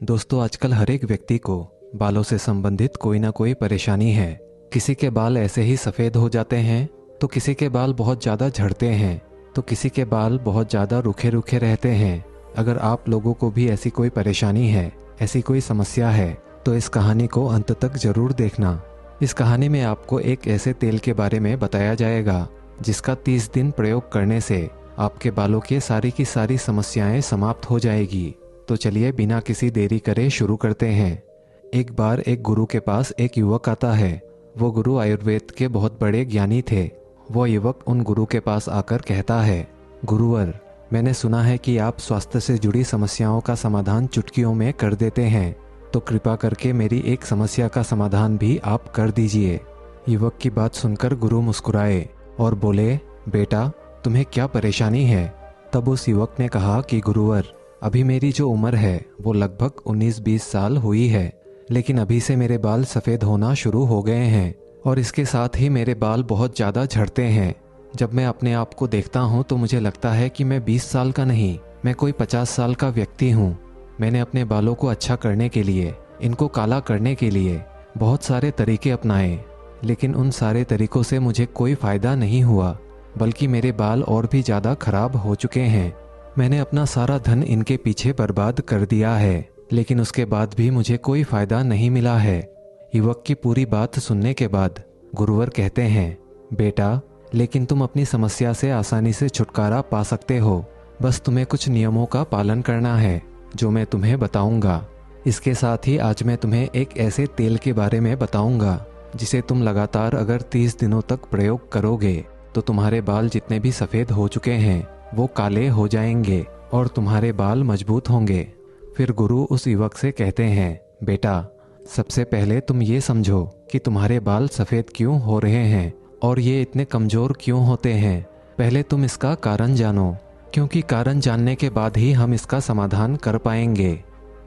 दोस्तों, आजकल हर एक व्यक्ति को बालों से संबंधित कोई ना कोई परेशानी है। किसी के बाल ऐसे ही सफ़ेद हो जाते हैं, तो किसी के बाल बहुत ज़्यादा झड़ते हैं, तो किसी के बाल बहुत ज़्यादा रूखे रूखे रहते हैं। अगर आप लोगों को भी ऐसी कोई परेशानी है, ऐसी कोई समस्या है, तो इस कहानी को अंत तक ज़रूर देखना। इस कहानी में आपको एक ऐसे तेल के बारे में बताया जाएगा जिसका 30 दिन प्रयोग करने से आपके बालों के सारी की सारी समस्याएं समाप्त हो जाएगी। तो चलिए बिना किसी देरी करे शुरू करते हैं। एक बार एक गुरु के पास एक युवक आता है। वो गुरु आयुर्वेद के बहुत बड़े ज्ञानी थे। वो युवक उन गुरु के पास आकर कहता है, गुरुवर, मैंने सुना है कि आप स्वास्थ्य से जुड़ी समस्याओं का समाधान चुटकियों में कर देते हैं, तो कृपा करके मेरी एक समस्या का समाधान भी आप कर दीजिए। युवक की बात सुनकर गुरु मुस्कुराए और बोले, बेटा, तुम्हें क्या परेशानी है? तब उस युवक ने कहा कि गुरुवर, अभी मेरी जो उम्र है वो लगभग 19-20 साल हुई है, लेकिन अभी से मेरे बाल सफ़ेद होना शुरू हो गए हैं और इसके साथ ही मेरे बाल बहुत ज़्यादा झड़ते हैं। जब मैं अपने आप को देखता हूँ तो मुझे लगता है कि मैं 20 साल का नहीं, मैं कोई 50 साल का व्यक्ति हूँ। मैंने अपने बालों को अच्छा करने के लिए, इनको काला करने के लिए बहुत सारे तरीके अपनाए, लेकिन उन सारे तरीकों से मुझे कोई फ़ायदा नहीं हुआ, बल्कि मेरे बाल और भी ज़्यादा खराब हो चुके हैं। मैंने अपना सारा धन इनके पीछे बर्बाद कर दिया है, लेकिन उसके बाद भी मुझे कोई फ़ायदा नहीं मिला है। युवक की पूरी बात सुनने के बाद गुरुवर कहते हैं, बेटा, लेकिन तुम अपनी समस्या से आसानी से छुटकारा पा सकते हो। बस तुम्हें कुछ नियमों का पालन करना है जो मैं तुम्हें बताऊंगा। इसके साथ ही आज मैं तुम्हें एक ऐसे तेल के बारे में बताऊंगा जिसे तुम लगातार अगर 30 दिनों तक प्रयोग करोगे तो तुम्हारे बाल जितने भी सफ़ेद हो चुके हैं वो काले हो जाएंगे और तुम्हारे बाल मजबूत होंगे। फिर गुरु उस युवक से कहते हैं, बेटा, सबसे पहले तुम ये समझो कि तुम्हारे बाल सफ़ेद क्यों हो रहे हैं और ये इतने कमज़ोर क्यों होते हैं। पहले तुम इसका कारण जानो, क्योंकि कारण जानने के बाद ही हम इसका समाधान कर पाएंगे।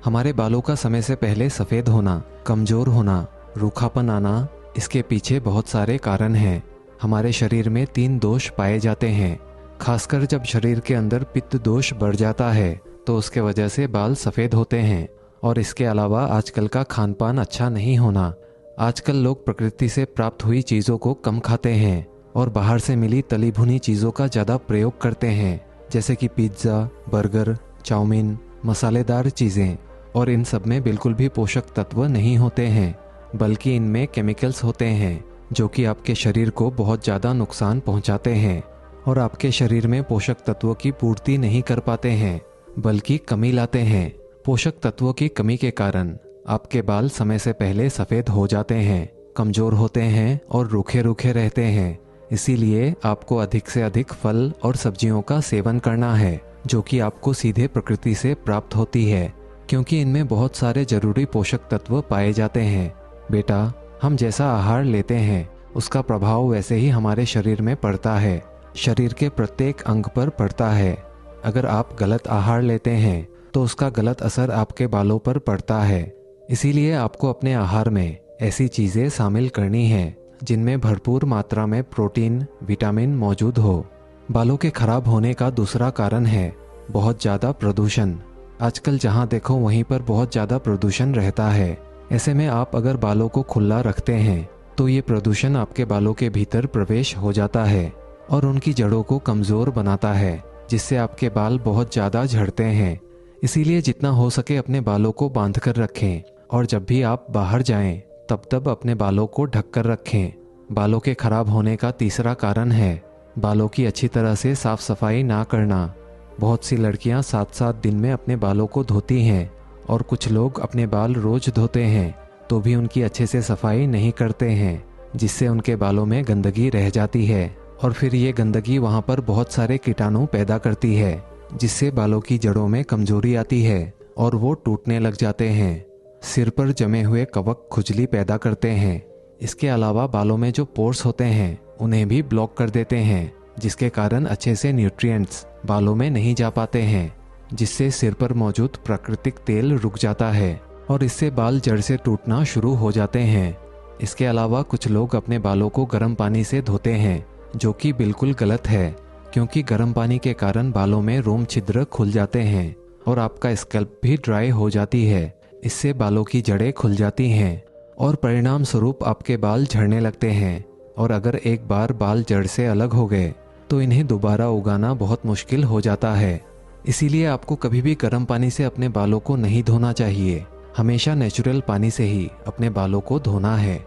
हमारे बालों का समय से पहले सफ़ेद होना, कमज़ोर होना, रूखापन आना, इसके पीछे बहुत सारे कारण हैं। हमारे शरीर में 3 दोष पाए जाते हैं। खासकर जब शरीर के अंदर पित्त दोष बढ़ जाता है तो उसके वजह से बाल सफ़ेद होते हैं। और इसके अलावा आजकल का खान पान अच्छा नहीं होना। आजकल लोग प्रकृति से प्राप्त हुई चीज़ों को कम खाते हैं और बाहर से मिली तली भुनी चीज़ों का ज़्यादा प्रयोग करते हैं, जैसे कि पिज्ज़ा, बर्गर, चाउमीन, मसालेदार चीज़ें। और इन सब में बिल्कुल भी पोषक तत्व नहीं होते हैं, बल्कि इनमें केमिकल्स होते हैं जो कि आपके शरीर को बहुत ज़्यादा नुकसान पहुंचाते हैं और आपके शरीर में पोषक तत्वों की पूर्ति नहीं कर पाते हैं, बल्कि कमी लाते हैं। पोषक तत्वों की कमी के कारण आपके बाल समय से पहले सफ़ेद हो जाते हैं, कमज़ोर होते हैं और रूखे रूखे रहते हैं। इसीलिए आपको अधिक से अधिक फल और सब्जियों का सेवन करना है जो कि आपको सीधे प्रकृति से प्राप्त होती है, क्योंकि इनमें बहुत सारे जरूरी पोषक तत्व पाए जाते हैं। बेटा, हम जैसा आहार लेते हैं उसका प्रभाव वैसे ही हमारे शरीर में पड़ता है, शरीर के प्रत्येक अंग पर पड़ता है। अगर आप गलत आहार लेते हैं तो उसका गलत असर आपके बालों पर पड़ता है। इसीलिए आपको अपने आहार में ऐसी चीज़ें शामिल करनी हैं जिनमें भरपूर मात्रा में प्रोटीन, विटामिन मौजूद हो। बालों के खराब होने का दूसरा कारण है बहुत ज़्यादा प्रदूषण। आजकल जहाँ देखो वहीं पर बहुत ज़्यादा प्रदूषण रहता है। ऐसे में आप अगर बालों को खुला रखते हैं तो ये प्रदूषण आपके बालों के भीतर प्रवेश हो जाता है और उनकी जड़ों को कमज़ोर बनाता है, जिससे आपके बाल बहुत ज़्यादा झड़ते हैं। इसीलिए जितना हो सके अपने बालों को बांध कर रखें और जब भी आप बाहर जाएं तब अपने बालों को ढक कर रखें। बालों के खराब होने का तीसरा कारण है बालों की अच्छी तरह से साफ सफाई ना करना। बहुत सी लड़कियां 7-7 दिन में अपने बालों को धोती हैं और कुछ लोग अपने बाल रोज धोते हैं तो भी उनकी अच्छे से सफाई नहीं करते हैं, जिससे उनके बालों में गंदगी रह जाती है और फिर ये गंदगी वहाँ पर बहुत सारे कीटाणु पैदा करती है, जिससे बालों की जड़ों में कमजोरी आती है और वो टूटने लग जाते हैं। सिर पर जमे हुए कवक खुजली पैदा करते हैं। इसके अलावा बालों में जो पोर्स होते हैं उन्हें भी ब्लॉक कर देते हैं, जिसके कारण अच्छे से न्यूट्रिएंट्स बालों में नहीं जा पाते हैं, जिससे सिर पर मौजूद प्राकृतिक तेल रुक जाता है और इससे बाल जड़ से टूटना शुरू हो जाते हैं। इसके अलावा कुछ लोग अपने बालों को गर्म पानी से धोते हैं, जो कि बिल्कुल गलत है, क्योंकि गर्म पानी के कारण बालों में रोम छिद्र खुल जाते हैं और आपका स्कैल्प भी ड्राई हो जाती है, इससे बालों की जड़ें खुल जाती हैं और परिणाम स्वरूप आपके बाल झड़ने लगते हैं। और अगर एक बार बाल जड़ से अलग हो गए तो इन्हें दोबारा उगाना बहुत मुश्किल हो जाता है। इसीलिए आपको कभी भी गर्म पानी से अपने बालों को नहीं धोना चाहिए। हमेशा नेचुरल पानी से ही अपने बालों को धोना है।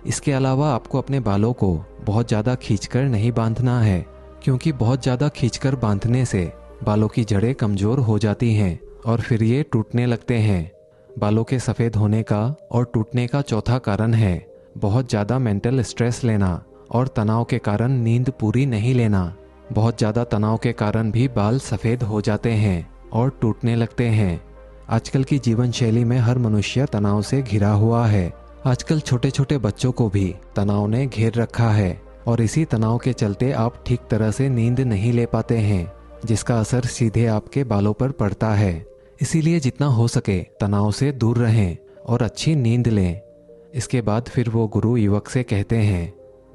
इसके अलावा आपको अपने बालों को बहुत ज़्यादा खींचकर नहीं बांधना है, क्योंकि बहुत ज़्यादा खींचकर बांधने से बालों की जड़ें कमज़ोर हो जाती हैं और फिर ये टूटने लगते हैं। बालों के सफ़ेद होने का और टूटने का चौथा कारण है बहुत ज़्यादा मेंटल स्ट्रेस लेना और तनाव के कारण नींद पूरी नहीं लेना। बहुत ज़्यादा तनाव के कारण भी बाल सफ़ेद हो जाते हैं और टूटने लगते हैं। आजकल की जीवन शैली में हर मनुष्य तनाव से घिरा हुआ है। आजकल छोटे छोटे बच्चों को भी तनाव ने घेर रखा है और इसी तनाव के चलते आप ठीक तरह से नींद नहीं ले पाते हैं, जिसका असर सीधे आपके बालों पर पड़ता है। इसीलिए जितना हो सके तनाव से दूर रहें और अच्छी नींद लें। इसके बाद फिर वो गुरु युवक से कहते हैं,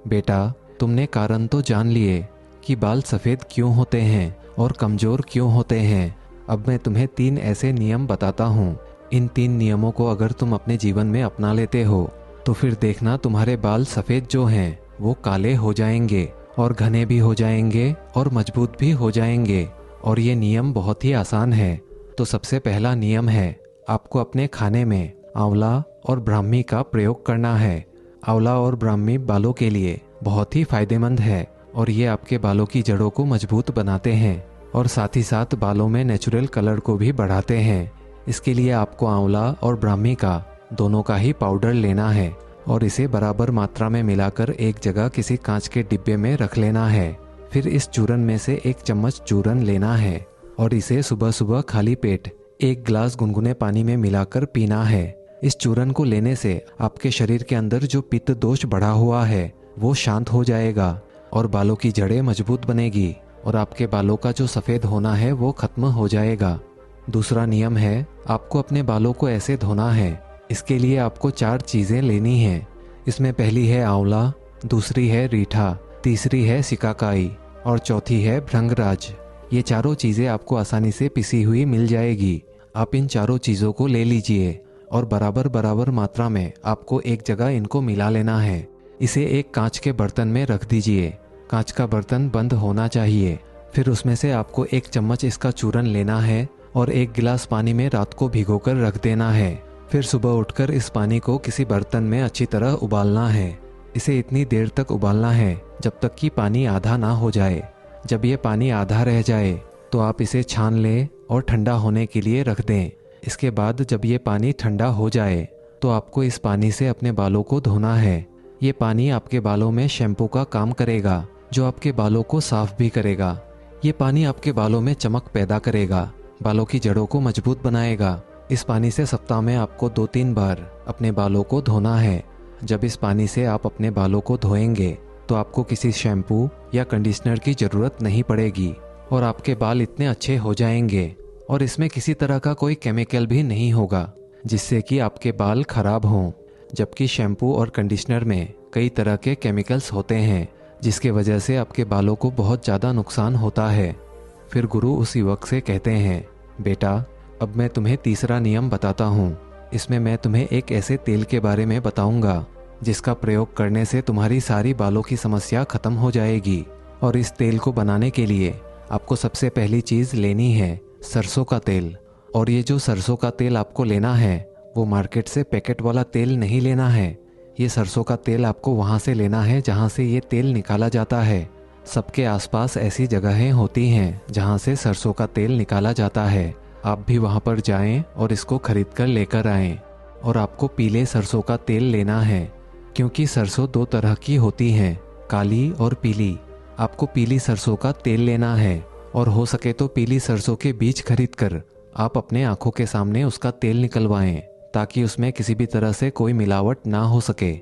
बेटा तुमने कारण तो जान लिए कि बाल सफ़ेद क्यों होते हैं और कमज़ोर क्यों होते हैं। अब मैं तुम्हें 3 ऐसे नियम बताता हूँ। इन 3 नियमों को अगर तुम अपने जीवन में अपना लेते हो तो फिर देखना तुम्हारे बाल सफ़ेद जो हैं वो काले हो जाएंगे और घने भी हो जाएंगे और मजबूत भी हो जाएंगे। और ये नियम बहुत ही आसान है। तो सबसे पहला नियम है, आपको अपने खाने में आंवला और ब्राह्मी का प्रयोग करना है। आंवला और ब्राह्मी बालों के लिए बहुत ही फायदेमंद है और ये आपके बालों की जड़ों को मजबूत बनाते हैं और साथ ही साथ बालों में नेचुरल कलर को भी बढ़ाते हैं। इसके लिए आपको आंवला और ब्राह्मी का दोनों का ही पाउडर लेना है और इसे बराबर मात्रा में मिलाकर एक जगह किसी कांच के डिब्बे में रख लेना है। फिर इस चूरन में से 1 चम्मच चूरन लेना है और इसे सुबह सुबह खाली पेट 1 गिलास गुनगुने पानी में मिलाकर पीना है। इस चूरन को लेने से आपके शरीर के अंदर जो पित्त दोष बढ़ा हुआ है वो शांत हो जाएगा और बालों की जड़ें मजबूत बनेगी और आपके बालों का जो सफ़ेद होना है वो खत्म हो जाएगा। दूसरा नियम है, आपको अपने बालों को ऐसे धोना है। इसके लिए आपको 4 चीज़ें लेनी हैं। इसमें पहली है आंवला, दूसरी है रीठा, तीसरी है सिकाकाई और चौथी है भृंगराज। ये चारों चीज़ें आपको आसानी से पिसी हुई मिल जाएगी। आप इन चारों चीज़ों को ले लीजिए और बराबर बराबर मात्रा में आपको एक जगह इनको मिला लेना है। इसे एक कांच के बर्तन में रख दीजिए। कांच का बर्तन बंद होना चाहिए। फिर उसमें से आपको 1 चम्मच इसका चूरन लेना है और 1 गिलास पानी में रात को भिगोकर रख देना है। फिर सुबह उठकर इस पानी को किसी बर्तन में अच्छी तरह उबालना है। इसे इतनी देर तक उबालना है जब तक कि पानी आधा ना हो जाए। जब ये पानी आधा रह जाए तो आप इसे छान लें और ठंडा होने के लिए रख दें। इसके बाद जब ये पानी ठंडा हो जाए तो आपको इस पानी से अपने बालों को धोना है। ये पानी आपके बालों में शैम्पू का काम करेगा, जो आपके बालों को साफ भी करेगा। ये पानी आपके बालों में चमक पैदा करेगा, बालों की जड़ों को मजबूत बनाएगा। इस पानी से सप्ताह में आपको 2-3 बार अपने बालों को धोना है। जब इस पानी से आप अपने बालों को धोएंगे तो आपको किसी शैम्पू या कंडीशनर की ज़रूरत नहीं पड़ेगी और आपके बाल इतने अच्छे हो जाएंगे और इसमें किसी तरह का कोई केमिकल भी नहीं होगा जिससे कि आपके बाल खराब हों। जबकि शैम्पू और कंडीशनर में कई तरह के केमिकल्स होते हैं जिसके वजह से आपके बालों को बहुत ज़्यादा नुकसान होता है। फिर गुरु उस युवक से कहते हैं, बेटा अब मैं तुम्हें तीसरा नियम बताता हूँ। इसमें मैं तुम्हें एक ऐसे तेल के बारे में बताऊंगा जिसका प्रयोग करने से तुम्हारी सारी बालों की समस्या खत्म हो जाएगी। और इस तेल को बनाने के लिए आपको सबसे पहली चीज़ लेनी है सरसों का तेल। और ये जो सरसों का तेल आपको लेना है वो मार्केट से पैकेट वाला तेल नहीं लेना है। ये सरसों का तेल आपको वहाँ से लेना है जहाँ से ये तेल निकाला जाता है। सबके आसपास ऐसी जगहें होती हैं जहाँ से सरसों का तेल निकाला जाता है। आप भी वहाँ पर जाएं और इसको खरीद कर लेकर आएं। और आपको पीले सरसों का तेल लेना है, क्योंकि सरसों 2 तरह की होती हैं, काली और पीली। आपको पीली सरसों का तेल लेना है और हो सके तो पीली सरसों के बीज खरीद कर आप अपने आंखों के सामने उसका तेल निकलवाएं, ताकि उसमें किसी भी तरह से कोई मिलावट ना हो सके।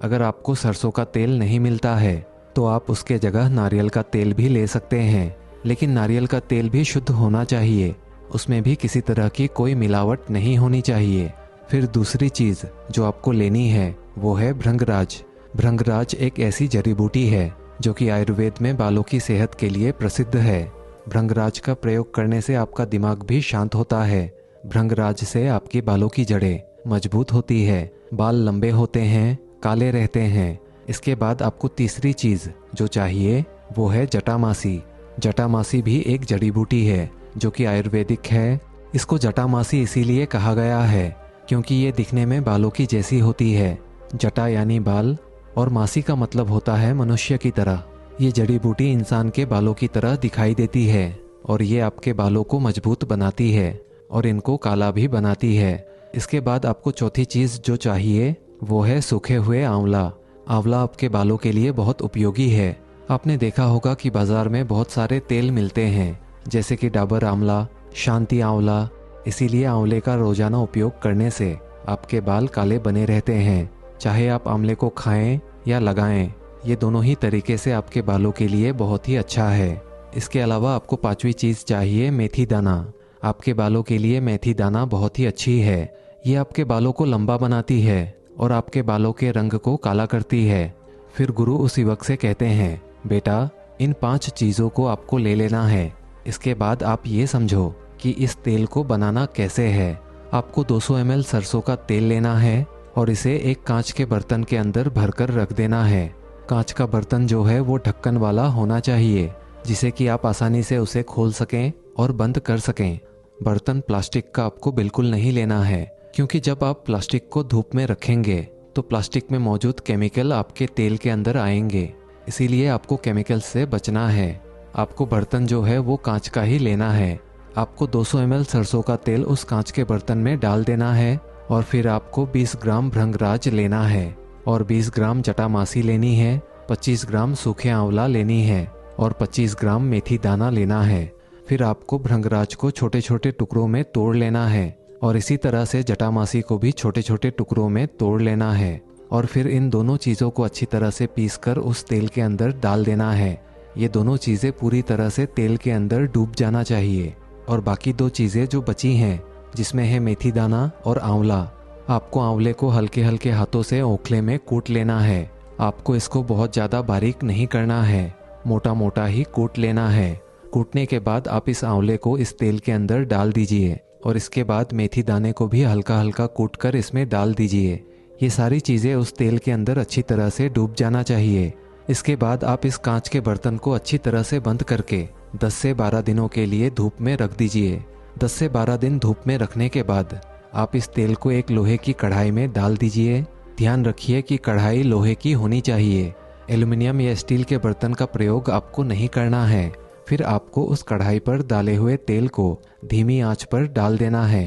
अगर आपको सरसों का तेल नहीं मिलता है तो आप उसके जगह नारियल का तेल भी ले सकते हैं, लेकिन नारियल का तेल भी शुद्ध होना चाहिए, उसमें भी किसी तरह की कोई मिलावट नहीं होनी चाहिए। फिर दूसरी चीज़ जो आपको लेनी है वो है भृंगराज। भृंगराज एक ऐसी जड़ी बूटी है जो कि आयुर्वेद में बालों की सेहत के लिए प्रसिद्ध है। भृंगराज का प्रयोग करने से आपका दिमाग भी शांत होता है। भृंगराज से आपके बालों की जड़ें मजबूत होती है, बाल लंबे होते हैं, काले रहते हैं। इसके बाद आपको तीसरी चीज़ जो चाहिए वो है जटामासी। जटामासी भी एक जड़ी बूटी है जो कि आयुर्वेदिक है। इसको जटामासी इसीलिए कहा गया है क्योंकि ये दिखने में बालों की जैसी होती है। जटा यानी बाल और मासी का मतलब होता है मनुष्य की तरह। ये जड़ी बूटी इंसान के बालों की तरह दिखाई देती है और ये आपके बालों को मजबूत बनाती है और इनको काला भी बनाती है। इसके बाद आपको चौथी चीज़ जो चाहिए वो है सूखे हुए आंवला। आंवला आपके बालों के लिए बहुत उपयोगी है। आपने देखा होगा कि बाज़ार में बहुत सारे तेल मिलते हैं जैसे कि डाबर आंवला, शांति आंवला। इसीलिए आंवले का रोज़ाना उपयोग करने से आपके बाल काले बने रहते हैं। चाहे आप आंवले को खाएं या लगाएं, ये दोनों ही तरीके से आपके बालों के लिए बहुत ही अच्छा है। इसके अलावा आपको पांचवी चीज़ चाहिए मेथी दाना। आपके बालों के लिए मेथी दाना बहुत ही अच्छी है। ये आपके बालों को लंबा बनाती है और आपके बालों के रंग को काला करती है। फिर गुरु उस युवक से कहते हैं, बेटा इन 5 चीज़ों को आपको ले लेना है। इसके बाद आप ये समझो कि इस तेल को बनाना कैसे है। आपको 200 ml सरसों का तेल लेना है और इसे एक कांच के बर्तन के अंदर भरकर रख देना है। कांच का बर्तन जो है वो ढक्कन वाला होना चाहिए जिसे कि आप आसानी से उसे खोल सकें और बंद कर सकें। बर्तन प्लास्टिक का आपको बिल्कुल नहीं लेना है क्योंकि जब आप प्लास्टिक को धूप में रखेंगे तो प्लास्टिक में मौजूद केमिकल आपके तेल के अंदर आएंगे। इसीलिए आपको केमिकल से बचना है। आपको बर्तन जो है वो कांच का ही लेना है। आपको 200 ml सरसों का तेल उस कांच के बर्तन में डाल देना है और फिर आपको 20 ग्राम भृंगराज लेना है और 20 ग्राम जटामासी लेनी है, 25 ग्राम सूखे आंवला लेनी है और 25 ग्राम मेथी दाना लेना है। फिर आपको भृंगराज को छोटे छोटे टुकड़ों में तोड़ लेना है और इसी तरह से जटामासी को भी छोटे छोटे टुकड़ों में तोड़ लेना है और फिर इन दोनों चीज़ों को अच्छी तरह से पीसकर उस तेल के अंदर डाल देना है। ये दोनों चीज़ें पूरी तरह से तेल के अंदर डूब जाना चाहिए और बाकी 2 चीज़ें जो बची हैं जिसमें है मेथी दाना और आंवला, आपको आंवले को हल्के हल्के हाथों से ओखले में कूट लेना है। आपको इसको बहुत ज़्यादा बारीक नहीं करना है, मोटा मोटा ही कूट लेना है। कूटने के बाद आप इस आंवले को इस तेल के अंदर डाल दीजिए और इसके बाद मेथी दाने को भी हल्का हल्का कूटकर इसमें डाल दीजिए। ये सारी चीज़ें उस तेल के अंदर अच्छी तरह से डूब जाना चाहिए। इसके बाद आप इस कांच के बर्तन को अच्छी तरह से बंद करके 10 से 12 दिनों के लिए धूप में रख दीजिए। 10 से 12 दिन धूप में रखने के बाद आप इस तेल को एक लोहे की कढ़ाई में डाल दीजिए। ध्यान रखिए कि कढ़ाई लोहे की होनी चाहिए। एल्युमिनियम या स्टील के बर्तन का प्रयोग आपको नहीं करना है। फिर आपको उस कढ़ाई पर डाले हुए तेल को धीमी आंच पर डाल देना है।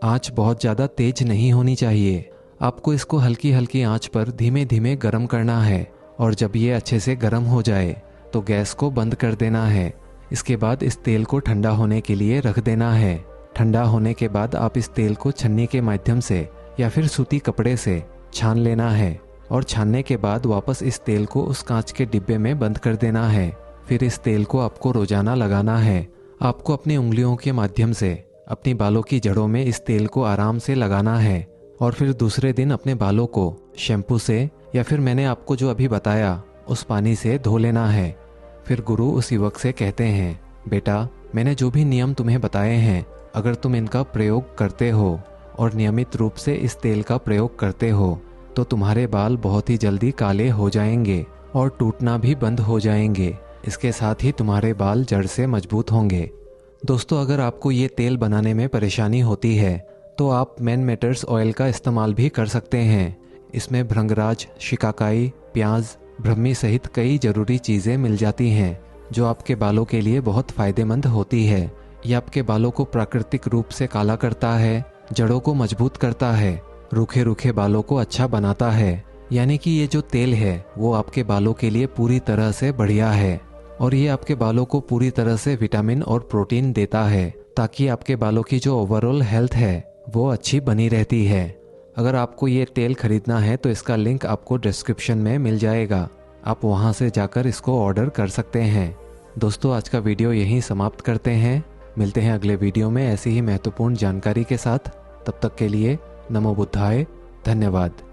आंच बहुत ज़्यादा तेज नहीं होनी चाहिए। आपको इसको हल्की हल्की आंच पर धीमे धीमे गर्म करना है और जब ये अच्छे से गर्म हो जाए तो गैस को बंद कर देना है। इसके बाद इस तेल को ठंडा होने के लिए रख देना है। ठंडा होने के बाद आप इस तेल को छन्नी के माध्यम से या फिर सूती कपड़े से छान लेना है और छानने के बाद वापस इस तेल को उस कांच के डिब्बे में बंद कर देना है। फिर इस तेल को आपको रोजाना लगाना है। आपको अपनी उंगलियों के माध्यम से अपनी बालों की जड़ों में इस तेल को आराम से लगाना है और फिर दूसरे दिन अपने बालों को शैम्पू से या फिर मैंने आपको जो अभी बताया उस पानी से धो लेना है। फिर गुरु उस युवक से कहते हैं, बेटा मैंने जो भी नियम तुम्हें बताए हैं, अगर तुम इनका प्रयोग करते हो और नियमित रूप से इस तेल का प्रयोग करते हो तो तुम्हारे बाल बहुत ही जल्दी काले हो जाएंगे और टूटना भी बंद हो जाएंगे। इसके साथ ही तुम्हारे बाल जड़ से मजबूत होंगे। दोस्तों, अगर आपको ये तेल बनाने में परेशानी होती है तो आप मैन मैटर्स ऑयल का इस्तेमाल भी कर सकते हैं। इसमें भृंगराज, शिकाकाई, प्याज, ब्रह्मी सहित कई ज़रूरी चीज़ें मिल जाती हैं जो आपके बालों के लिए बहुत फ़ायदेमंद होती है। ये आपके बालों को प्राकृतिक रूप से काला करता है, जड़ों को मजबूत करता है, रूखे रूखे बालों को अच्छा बनाता है। यानी कि ये जो तेल है वो आपके बालों के लिए पूरी तरह से बढ़िया है और ये आपके बालों को पूरी तरह से विटामिन और प्रोटीन देता है ताकि आपके बालों की जो ओवरऑल हेल्थ है वो अच्छी बनी रहती है। अगर आपको ये तेल खरीदना है तो इसका लिंक आपको डिस्क्रिप्शन में मिल जाएगा। आप वहाँ से जाकर इसको ऑर्डर कर सकते हैं। दोस्तों, आज का वीडियो यहीं समाप्त करते हैं। मिलते हैं अगले वीडियो में ऐसी ही महत्वपूर्ण जानकारी के साथ। तब तक के लिए नमो बुद्धाय। धन्यवाद।